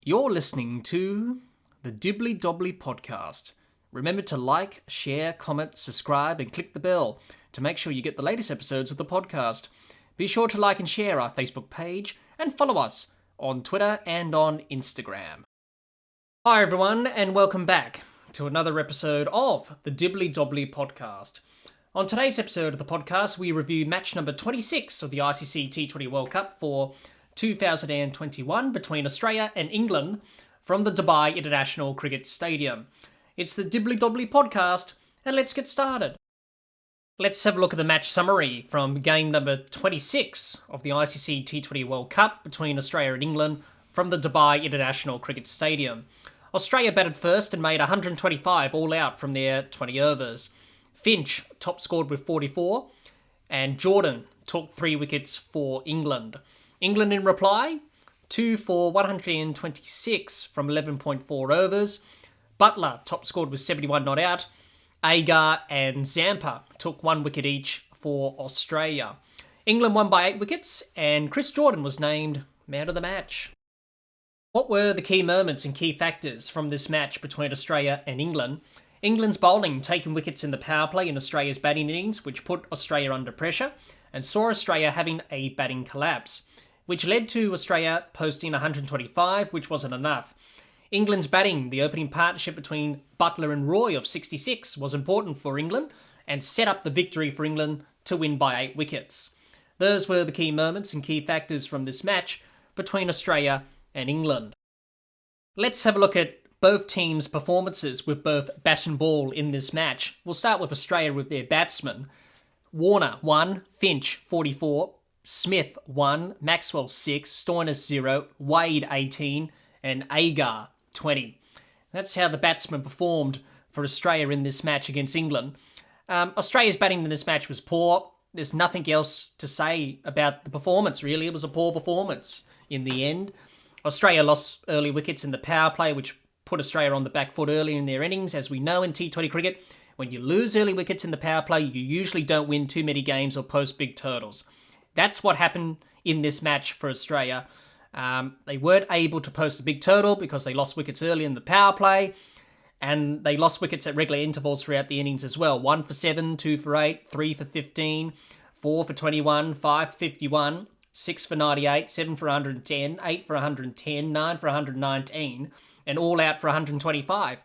You're listening to the Dibbly Dobbly Podcast. Remember to like, share, comment, subscribe, and click the bell to make sure you get the latest episodes of the podcast. Be sure to like and share our Facebook page and follow us on Twitter and on Instagram. Hi everyone, and welcome back to another episode of the Dibbly Dobbly Podcast. On today's episode of the podcast, we review match number 26 of the ICC T20 World Cup for 2021 between Australia and England from the Dubai International Cricket Stadium. It's the Dibbly Dobbly Podcast, and let's get started. Let's have a look at the match summary from game number 26 of the ICC T20 World Cup between Australia and England from the Dubai International Cricket Stadium. Australia batted first and made 125 all out from their 20 overs. Finch top scored with 44, and Jordan took 3 wickets for England. England in reply, 2 for 126 from 11.4 overs. Butler top scored with 71 not out. Agar and Zampa took 1 wicket each for Australia. England won by 8 wickets, and Chris Jordan was named man of the match. What were the key moments and key factors from this match between Australia and England? England's bowling taking wickets in the power play in Australia's batting innings, which put Australia under pressure and saw Australia having a batting collapse, which led to Australia posting 125, which wasn't enough. England's batting, the opening partnership between Butler and Roy of 66, was important for England and set up the victory for England to win by 8 wickets. Those were the key moments and key factors from this match between Australia and England. Let's have a look at both teams' performances with both bat and ball in this match. We'll start with Australia with their batsmen. Warner 1, Finch 44, Smith 1, Maxwell 6, Stoinis 0, Wade 18, and Agar 20. That's how the batsmen performed for Australia in this match against England. Australia's batting in this match was poor. There's nothing else to say about the performance, really. It was a poor performance in the end. Australia lost early wickets in the power play, which put Australia on the back foot early in their innings. As we know in T20 cricket, when you lose early wickets in the power play, you usually don't win too many games or post big totals. That's what happened in this match for Australia. They weren't able to post a big total because they lost wickets early in the power play, and they lost wickets at regular intervals throughout the innings as well. 1 for 7, 2 for 8, 3 for 15, 4 for 21, 5 for 51, 6 for 98, 7 for 110, 8 for 110, 9 for 119, and all out for 125.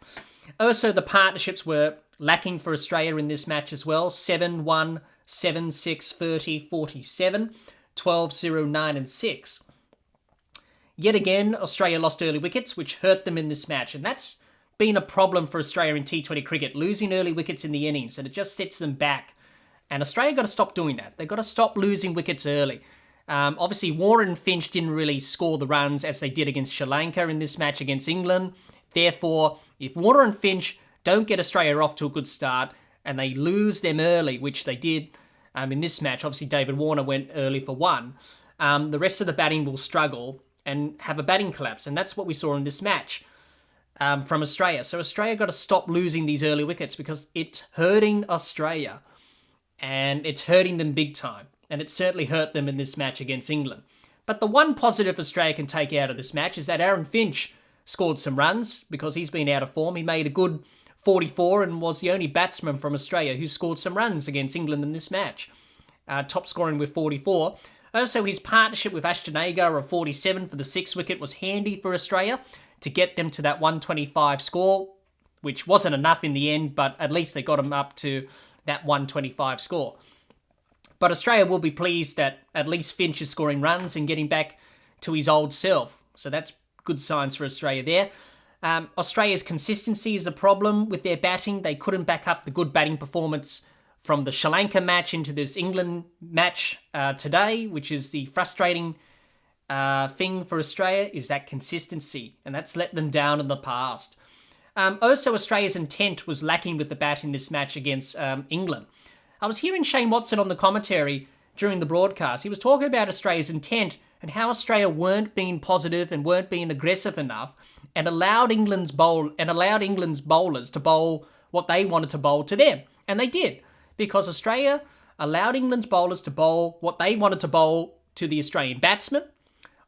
Also, the partnerships were lacking for Australia in this match as well. 7-1, 7-6, 30, 47, 12, 0, 9, and 6. Yet again, Australia lost early wickets, which hurt them in this match. And that's been a problem for Australia in T20 cricket, losing early wickets in the innings, and it just sets them back. And Australia got to stop doing that. They've got to stop losing wickets early. Obviously, Warner and Finch didn't really score the runs as they did against Sri Lanka in this match against England. Therefore, if Warner and Finch don't get Australia off to a good start and they lose them early, which they did in this match, obviously David Warner went early for 1, the rest of the batting will struggle and have a batting collapse. And that's what we saw in this match from Australia. So Australia got to stop losing these early wickets because it's hurting Australia and it's hurting them big time. And it certainly hurt them in this match against England. But the one positive Australia can take out of this match is that Aaron Finch scored some runs because he's been out of form. He made a good 44 and was the only batsman from Australia who scored some runs against England in this match. Top scoring with 44. Also, his partnership with Ashton Agar of 47 for the 6th wicket was handy for Australia to get them to that 125 score, which wasn't enough in the end, but at least they got him up to that 125 score. But Australia will be pleased that at least Finch is scoring runs and getting back to his old self. So that's good signs for Australia there. Australia's consistency is a problem with their batting. They couldn't back up the good batting performance from the Sri Lanka match into this England match today, which is the frustrating thing for Australia, is that consistency. And that's let them down in the past. Also, Australia's intent was lacking with the bat in this match against England. I was hearing Shane Watson on the commentary during the broadcast. He was talking about Australia's intent and how Australia weren't being positive and weren't being aggressive enough and allowed England's bowlers to bowl what they wanted to bowl to them. And they did, because Australia allowed England's bowlers to bowl what they wanted to bowl to the Australian batsmen.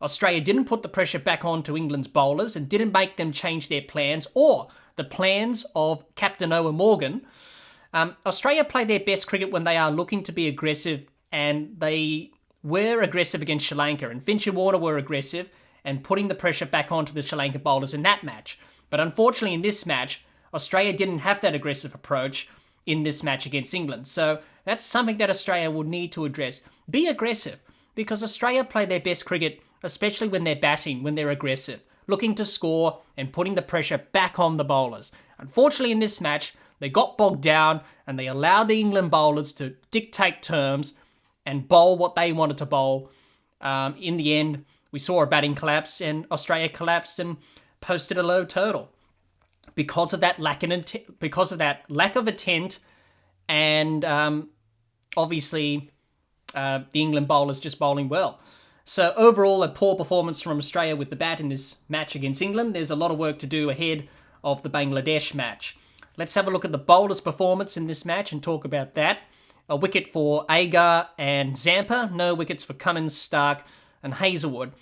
Australia didn't put the pressure back onto England's bowlers and didn't make them change their plans or the plans of Captain Owen Morgan. Australia play their best cricket when they are looking to be aggressive, and they were aggressive against Sri Lanka, and Finch and Warner were aggressive and putting the pressure back onto the Sri Lankan bowlers in that match. But unfortunately in this match, Australia didn't have that aggressive approach in this match against England. So that's something that Australia will need to address. Be aggressive, because Australia play their best cricket, especially when they're batting, when they're aggressive, looking to score and putting the pressure back on the bowlers. Unfortunately in this match, they got bogged down and they allowed the England bowlers to dictate terms and bowl what they wanted to bowl. In the end, we saw a batting collapse and Australia collapsed and posted a low total because of that lack of intent, and obviously the England bowlers just bowling well. So overall, a poor performance from Australia with the bat in this match against England. There's a lot of work to do ahead of the Bangladesh match. Let's have a look at the bowlers' performance in this match and talk about that. A wicket for Agar and Zampa. No wickets for Cummins, Stark and Hazelwood.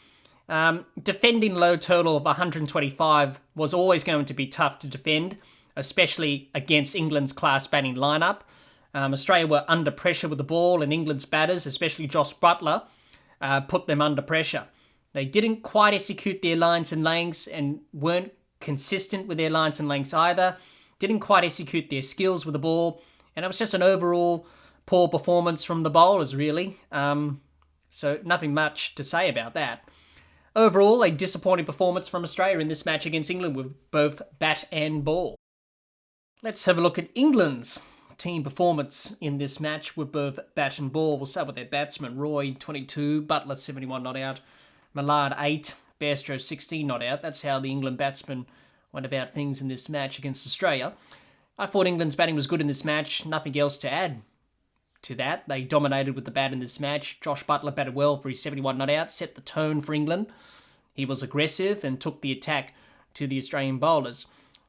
Defending low total of 125 was always going to be tough to defend, especially against England's class batting lineup. Australia were under pressure with the ball, and England's batters, especially Josh Butler, put them under pressure. They didn't quite execute their lines and lengths and weren't consistent with their lines and lengths either. Didn't quite execute their skills with the ball, and it was just an overall poor performance from the bowlers, really. So nothing much to say about that. Overall, a disappointing performance from Australia in this match against England with both bat and ball. Let's have a look at England's team performance in this match with both bat and ball. We'll start with their batsmen. Roy, 22, Butler, 71 not out, Millard, 8, Bairstow, 16 not out. That's how the England batsmen went about things in this match against Australia. I thought England's batting was good in this match. Nothing else to add to that. They dominated with the bat in this match. Josh Butler batted well for his 71 not out, set the tone for England. He was aggressive and took the attack to the Australian bowlers.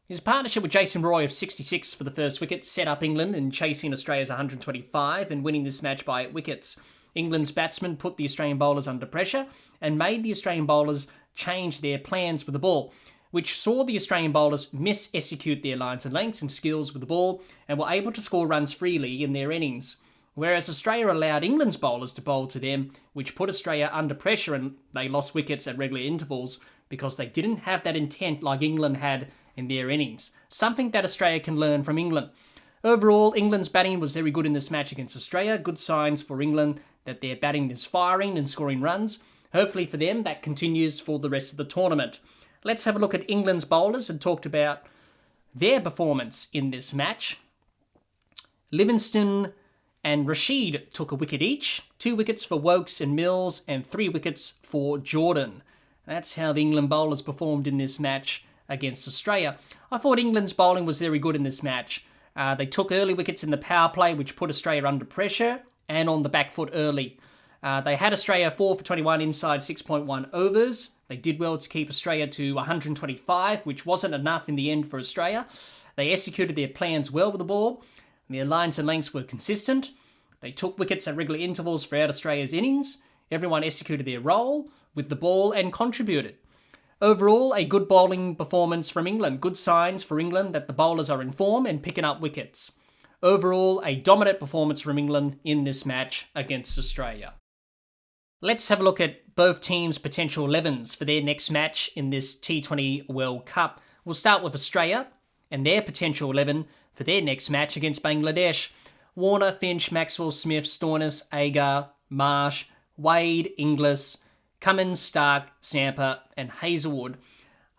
His partnership with Jason Roy of 66 for the first wicket set up England in chasing Australia's 125 and winning this match by 8 wickets. England's batsmen put the Australian bowlers under pressure and made the Australian bowlers change their plans with the ball, which saw the Australian bowlers mis-execute their lines and lengths and skills with the ball and were able to score runs freely in their innings. Whereas Australia allowed England's bowlers to bowl to them, which put Australia under pressure, and they lost wickets at regular intervals because they didn't have that intent like England had in their innings. Something that Australia can learn from England. Overall, England's batting was very good in this match against Australia. Good signs for England that their batting is firing and scoring runs. Hopefully for them, that continues for the rest of the tournament. Let's have a look at England's bowlers and talk about their performance in this match. Livingston and Rashid took a wicket each, 2 wickets for Wokes and Mills, and 3 wickets for Jordan. That's how the England bowlers performed in this match against Australia. I thought England's bowling was very good in this match. They took early wickets in the power play, which put Australia under pressure, and on the back foot early. They had Australia 4 for 21 inside 6.1 overs. They did well to keep Australia to 125, which wasn't enough in the end for Australia. They executed their plans well with the ball. Their lines and lengths were consistent. They took wickets at regular intervals throughout Australia's innings. Everyone executed their role with the ball and contributed. Overall, a good bowling performance from England. Good signs for England that the bowlers are in form and picking up wickets. Overall, a dominant performance from England in this match against Australia. Let's have a look at both teams' potential 11s for their next match in this T20 World Cup. We'll start with Australia and their potential 11 for their next match against Bangladesh. Warner, Finch, Maxwell, Smith, Stoinis, Agar, Marsh, Wade, Inglis, Cummins, Stark, Zampa and Hazelwood.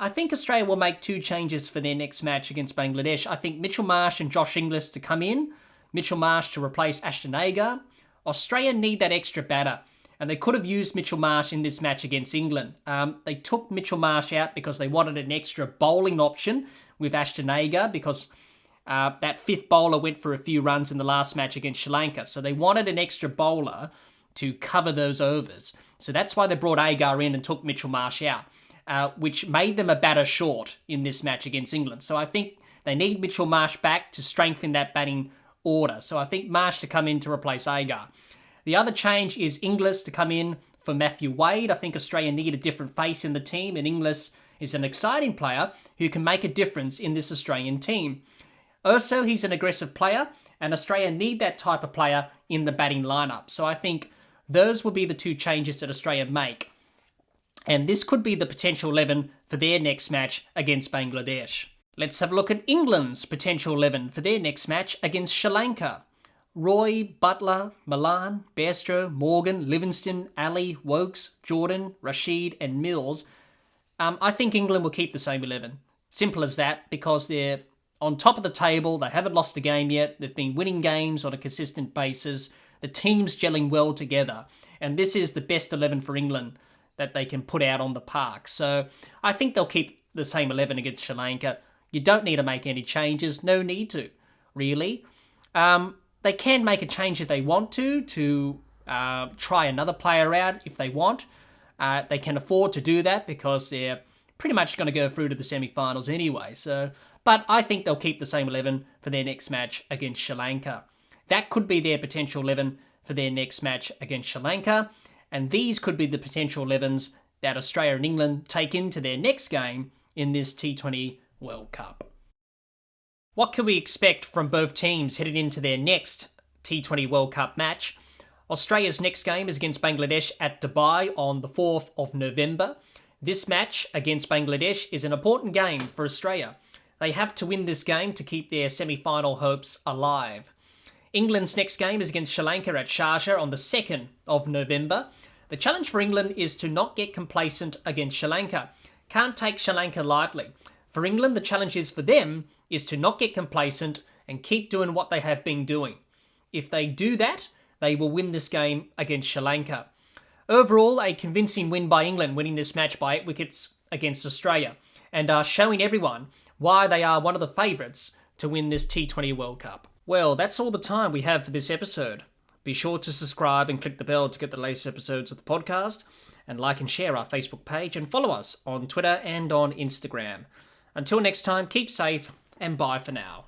I think Australia will make 2 changes for their next match against Bangladesh. I think Mitchell Marsh and Josh Inglis to come in. Mitchell Marsh to replace Ashton Agar. Australia need that extra batter, and they could have used Mitchell Marsh in this match against England. They took Mitchell Marsh out because they wanted an extra bowling option with Ashton Agar, because that 5th bowler went for a few runs in the last match against Sri Lanka. So they wanted an extra bowler to cover those overs. So that's why they brought Agar in and took Mitchell Marsh out, which made them a batter short in this match against England. So I think they need Mitchell Marsh back to strengthen that batting order. So I think Marsh to come in to replace Agar. The other change is Inglis to come in for Matthew Wade. I think Australia need a different face in the team, and Inglis is an exciting player who can make a difference in this Australian team. Also, he's an aggressive player, and Australia need that type of player in the batting lineup. So I think those will be the two changes that Australia make. And this could be the potential 11 for their next match against Bangladesh. Let's have a look at England's potential 11 for their next match against Sri Lanka. Roy, Butler, Milan, Bairstow, Morgan, Livingston, Ali, Wokes, Jordan, Rashid and Mills. I think England will keep the same 11. Simple as that, because they're on top of the table. They haven't lost a game yet. They've been winning games on a consistent basis. The team's gelling well together. And this is the best 11 for England that they can put out on the park. So I think they'll keep the same 11 against Sri Lanka. You don't need to make any changes. No need to, really. They can make a change if they want to try another player out if they want. They can afford to do that because they're pretty much going to go through to the semi-finals anyway. But I think they'll keep the same 11 for their next match against Sri Lanka. That could be their potential 11 for their next match against Sri Lanka. And these could be the potential 11s that Australia and England take into their next game in this T20 World Cup. What can we expect from both teams heading into their next T20 World Cup match? Australia's next game is against Bangladesh at Dubai on the 4th of November. This match against Bangladesh is an important game for Australia. They have to win this game to keep their semi-final hopes alive. England's next game is against Sri Lanka at Sharjah on the 2nd of November. The challenge for England is to not get complacent against Sri Lanka. Can't take Sri Lanka lightly. For England, the challenge is for them is to not get complacent and keep doing what they have been doing. If they do that, they will win this game against Sri Lanka. Overall, a convincing win by England, winning this match by 8 wickets against Australia, and are showing everyone why they are one of the favourites to win this T20 World Cup. Well, that's all the time we have for this episode. Be sure to subscribe and click the bell to get the latest episodes of the podcast, and like and share our Facebook page, and follow us on Twitter and on Instagram. Until next time, keep safe, and bye for now.